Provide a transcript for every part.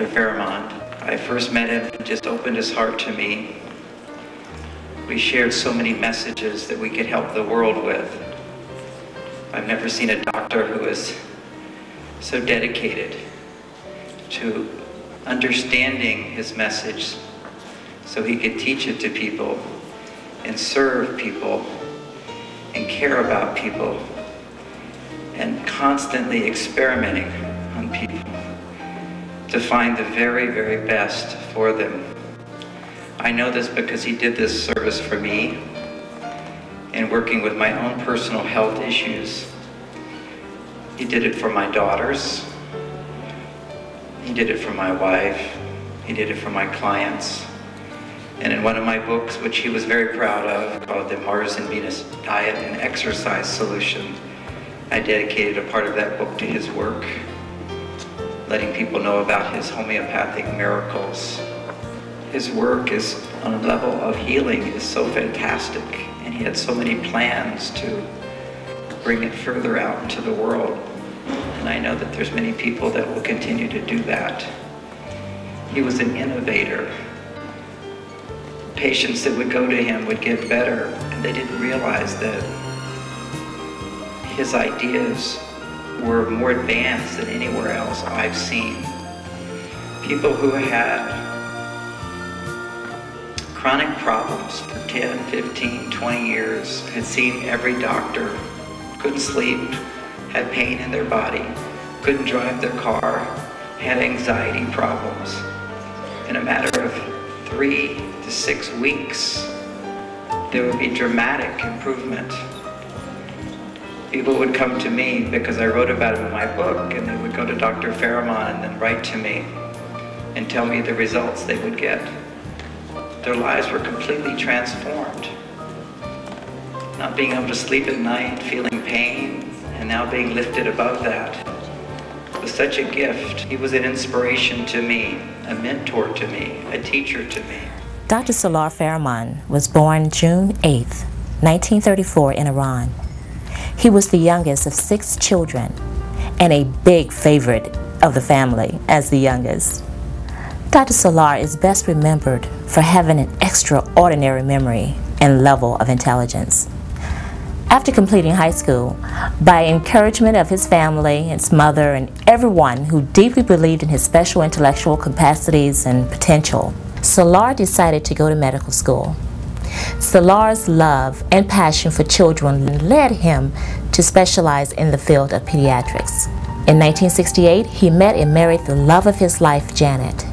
Dr. Farahmand. I first met him, he just opened his heart to me. We shared so many messages that we could help the world with. I've never seen a doctor who is so dedicated to understanding his message so he could teach it to people and serve people and care about people and constantly experimenting on people to find the very, very best for them. I know this because he did this service for me in working with my own personal health issues. He did it for my daughters. He did it for my wife. He did it for my clients. And in one of my books, which he was very proud of, called the Mars and Venus Diet and Exercise Solution, I dedicated a part of that book to his work, letting people know about his homeopathic miracles. His work is on a level of healing is so fantastic, and he had so many plans to bring it further out into the world. And I know that there's many people that will continue to do that. He was an innovator. Patients that would go to him would get better, and they didn't realize that his ideas were more advanced than anywhere else I've seen. People who had chronic problems for 10, 15, 20 years, had seen every doctor, couldn't sleep, had pain in their body, couldn't drive their car, had anxiety problems. In a matter of 3 to 6 weeks, there would be dramatic improvement. People would come to me because I wrote about it in my book, and they would go to Dr. Farahmand and then write to me and tell me the results they would get. Their lives were completely transformed. Not being able to sleep at night, feeling pain, and now being lifted above that was such a gift. He was an inspiration to me, a mentor to me, a teacher to me. Dr. Salar Farahmand was born June 8, 1934 in Iran. He was the youngest of 6 children and a big favorite of the family as the youngest. Dr. Salar is best remembered for having an extraordinary memory and level of intelligence. After completing high school, by encouragement of his family, his mother, and everyone who deeply believed in his special intellectual capacities and potential, Salar decided to go to medical school. Salar's love and passion for children led him to specialize in the field of pediatrics. In 1968, he met and married the love of his life, Janet.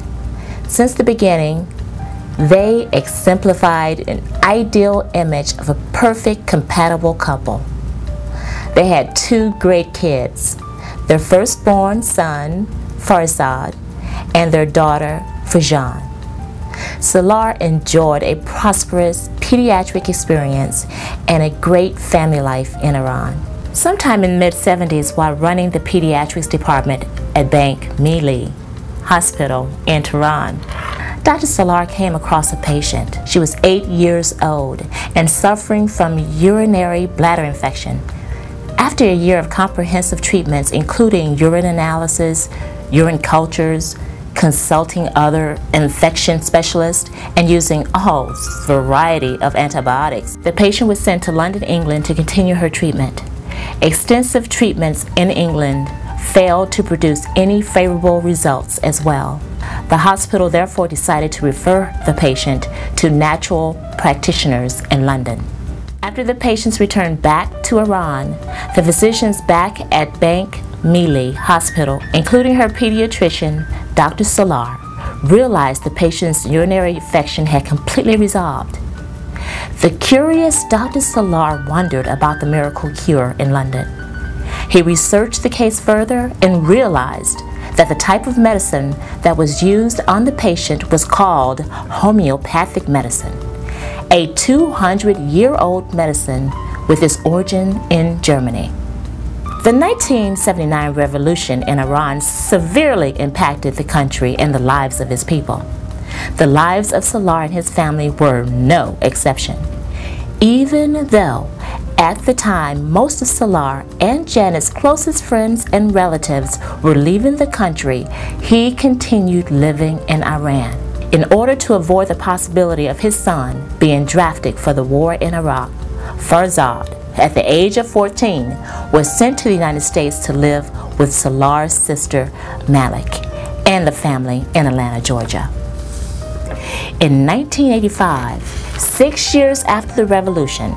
Since the beginning, they exemplified an ideal image of a perfect, compatible couple. They had 2 great kids, their firstborn son, Farzad, and their daughter, Fajan. Salar enjoyed a prosperous pediatric experience and a great family life in Iran. Sometime in the mid-70s, while running the pediatrics department at Bank Milli Hospital in Tehran, Dr. Salar came across a patient. She was 8 years old and suffering from urinary bladder infection. After a year of comprehensive treatments, including urine analysis, urine cultures, consulting other infection specialists, and using a whole variety of antibiotics, the patient was sent to London, England to continue her treatment. Extensive treatments in England failed to produce any favorable results as well. The hospital therefore decided to refer the patient to natural practitioners in London. After the patients returned back to Iran, the physicians back at Bank Milli Hospital, including her pediatrician, Dr. Salar, realized the patient's urinary infection had completely resolved. The curious Dr. Salar wondered about the miracle cure in London. He researched the case further and realized that the type of medicine that was used on the patient was called homeopathic medicine, a 200-year-old medicine with its origin in Germany. The 1979 revolution in Iran severely impacted the country and the lives of its people. The lives of Salar and his family were no exception. Even though At the time, most of Salar and Janet's closest friends and relatives were leaving the country, he continued living in Iran. In order to avoid the possibility of his son being drafted for the war in Iraq, Farzad, at the age of 14, was sent to the United States to live with Salar's sister Malik and the family in Atlanta, Georgia. In 1985, 6 years after the revolution,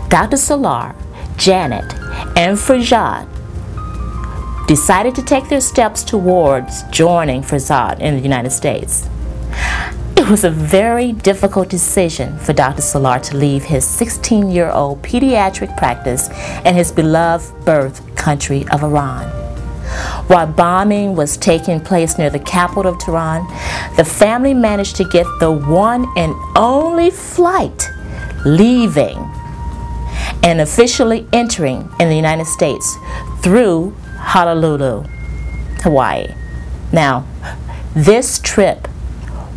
Dr. Salar, Janet, and Farzad decided to take their steps towards joining Farzad in the United States. It was a very difficult decision for Dr. Salar to leave his 16-year-old pediatric practice and his beloved birth country of Iran. While bombing was taking place near the capital of Tehran, the family managed to get the one and only flight leaving and officially entering in the United States through Honolulu, Hawaii. Now, this trip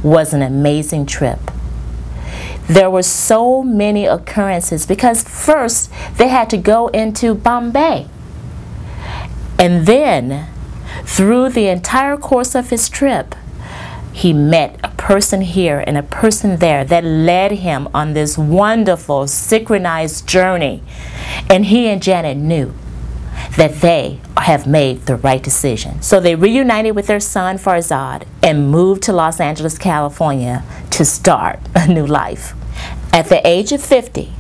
was an amazing trip. There were so many occurrences because first they had to go into Bombay. And then, through the entire course of his trip, he met a person here and a person there that led him on this wonderful, synchronized journey. And he and Janet knew that they have made the right decision. So they reunited with their son Farzad and moved to Los Angeles, California to start a new life. At the age of 50,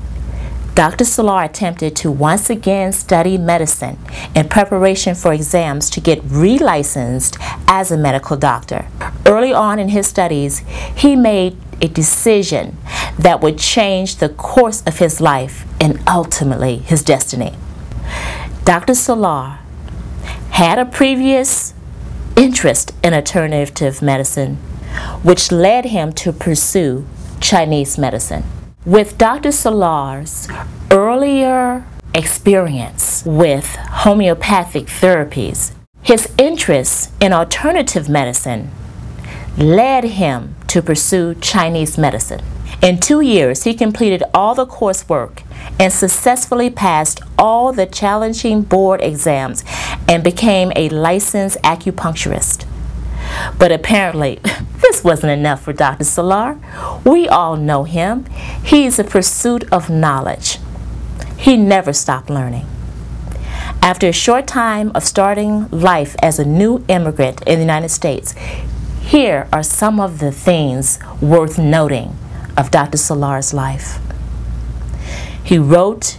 Dr. Salar attempted to once again study medicine in preparation for exams to get relicensed as a medical doctor. Early on in his studies, he made a decision that would change the course of his life and ultimately his destiny. Dr. Salar had a previous interest in alternative medicine, which led him to pursue Chinese medicine. With Dr. Salar's earlier experience with homeopathic therapies, his interest in alternative medicine led him to pursue Chinese medicine. In 2 years, he completed all the coursework and successfully passed all the challenging board exams and became a licensed acupuncturist. But apparently, this wasn't enough for Dr. Salar. We all know him. He's a pursuit of knowledge. He never stopped learning. After a short time of starting life as a new immigrant in the United States, here are some of the things worth noting of Dr. Salar's life. He wrote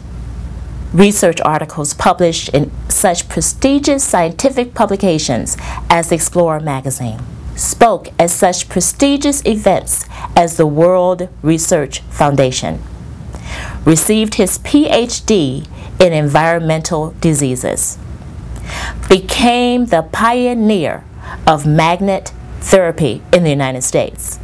research articles published in such prestigious scientific publications as Explorer magazine, spoke at such prestigious events as the World Research Foundation, received his PhD in environmental diseases, became the pioneer of magnet therapy in the United States,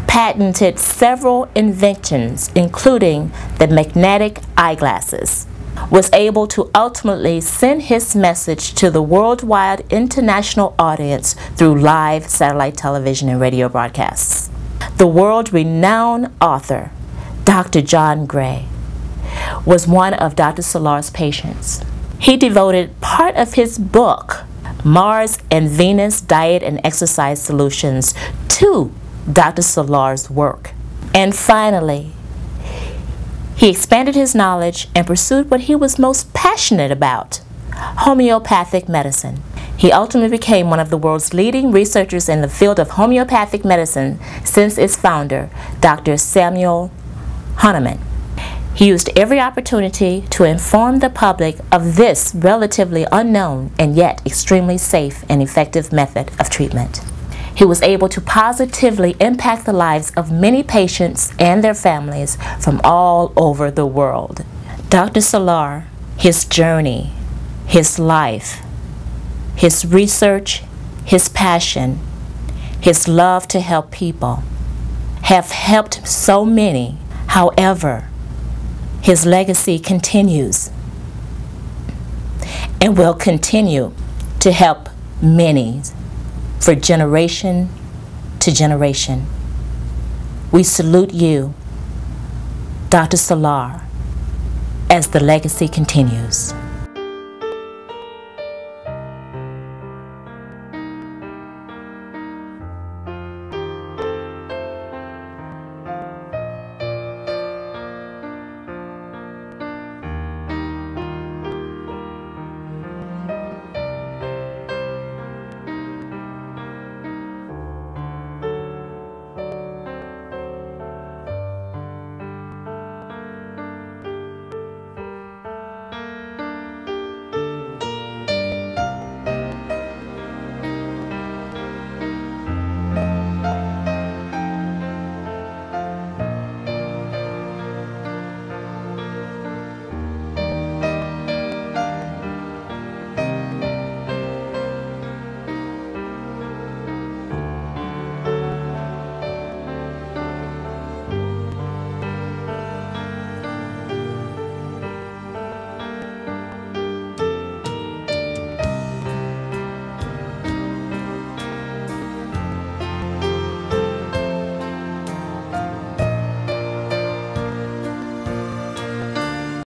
patented several inventions, including the magnetic eyeglasses, was able to ultimately send his message to the worldwide international audience through live satellite television and radio broadcasts. The world-renowned author, Dr. John Gray, was one of Dr. Salar's patients. He devoted part of his book, Mars and Venus Diet and Exercise Solutions, to Dr. Salar's work. And finally, he expanded his knowledge and pursued what he was most passionate about, homeopathic medicine. He ultimately became one of the world's leading researchers in the field of homeopathic medicine since its founder, Dr. Samuel Hahnemann. He used every opportunity to inform the public of this relatively unknown and yet extremely safe and effective method of treatment. He was able to positively impact the lives of many patients and their families from all over the world. Dr. Salar, his journey, his life, his research, his passion, his love to help people have helped so many. However, his legacy continues and will continue to help many for generation to generation. We salute you, Dr. Salar, as the legacy continues.